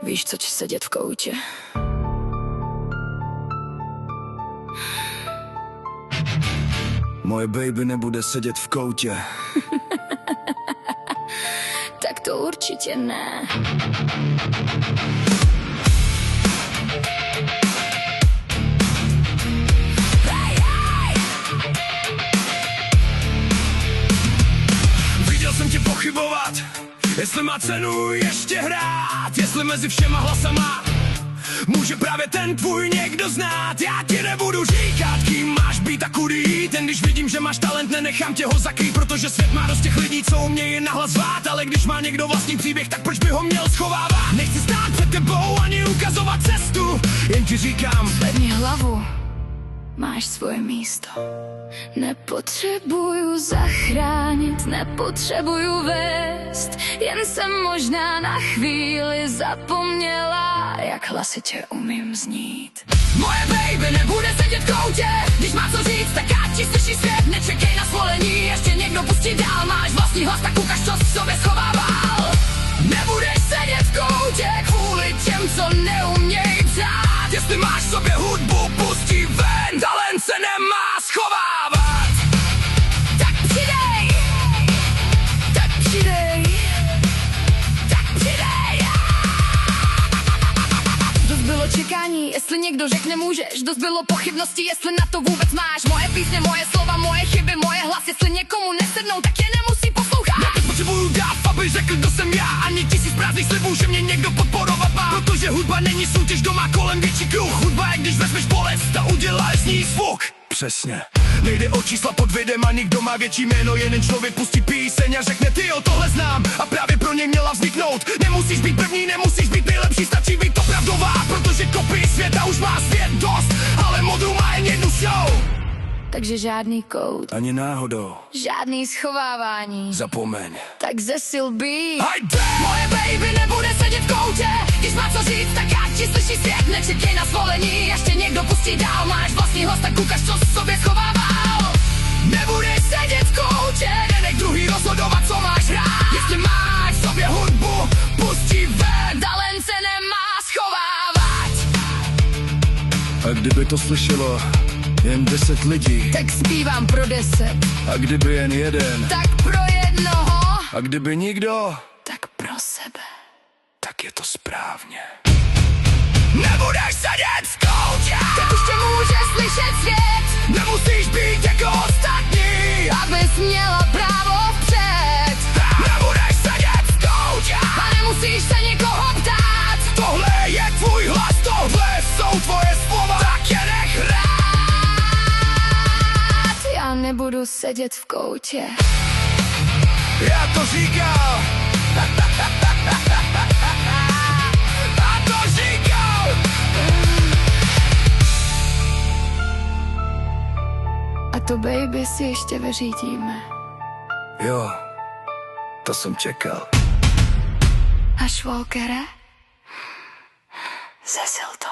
Víš, co či sedět v koutě. Moje baby nebude sedět v koutě. Tak to určitě ne. Viděl jsem tě pochybovat, jestli má cenu ještě hrát, jestli mezi všema hlasama může právě ten tvůj někdo znát. Já ti nebudu říkat, kým máš být a kudy jít. Jen když vidím, že máš talent, nenechám tě ho zakrýt, protože svět má dost těch lidí, co umějí jen nahlas zvát. Ale když má někdo vlastní příběh, tak proč by ho měl schovávat? Nechci stát před tebou ani ukazovat cestu, jen ti říkám, Zvedni hlavu, máš svoje místo. Nepotřebuju zachránit, nepotřebuju vést, jen jsem možná na chvíli zapomněla, jak hlasitě umím znít. Moje baby nebude sedět v koutě, když má co říct, tak ať ti slyší svět. Nečekej na svolení, ještě někdo pustí dál. Máš vlastní hlas, tak ukaž, co v sobě schovával. Nebudeš sedět v koutě kvůli těm, co neumějí psát. Jestli máš v sobě hudbu, pustí ven, talent se nemá schovávat. Tak přidej, Tak přidej, tak přidej. dost bylo čekání, jestli někdo řekne můžeš. Dost bylo pochybností, jestli na to vůbec máš. Moje písně, moje slova, moje chyby, moje hlas. Jestli někomu nesednou, tak je nemusí poslouchat. potřebuju dát, aby řekl, kdo jsem já. Ani tisíc prázdných slibů, že mě někdo podporovat má. Protože hudba není soutěž, kdo má kolem větší kruh. Hudba je, když vezmeš bolest a uděláš z ní zvuk. Přesně. Nejde o čísla pod videem a nikdo má větší jméno. Jeden člověk pustí píseň a řekne, ty o tohle znám. A právě pro něj měla vzniknout. Nemusíš být první, nemusíš být nejlepší, stačí být opravdová. Protože kopii světa už má svět dost, ale modrou má jen jednu show. Takže žádný kout, Ani náhodou. žádný schovávání. Zapomeň. Tak zesil být. Hajde! Moje baby nebude sedět v koutě, když má co říct, tak ať ti slyší svět. Nečekej na svolení, ještě někdo pustí dál. Máš vlastní hlas, tak ukaž, co v sobě schovával. Nebudeš sedět v koutě, nenech druhý rozhodovat, co máš hrát. Jestli máš v sobě hudbu, pustí ven, talent se nemá schovávat. A kdyby to slyšelo jen 10 lidí, Tak zpívám pro 10, a kdyby jen jeden, tak pro jednoho, a kdyby nikdo, tak pro sebe. tak je to správně. Nebudeš sedět v koutě, Tak už tě může slyšet svět, nemusíš být jako ostatní. abys měla právo vpřed. Nebudeš sedět v koutě, A nemusíš se nikoho ptát. tohle je tvůj hlas, tohle jsou tvoje slova, tak je nech hrát. Já nebudu sedět v koutě. Já to říkal, A to říkal. A to baby si ještě vyřídíme. jo, to jsem čekal. Až Walkere, zesil to.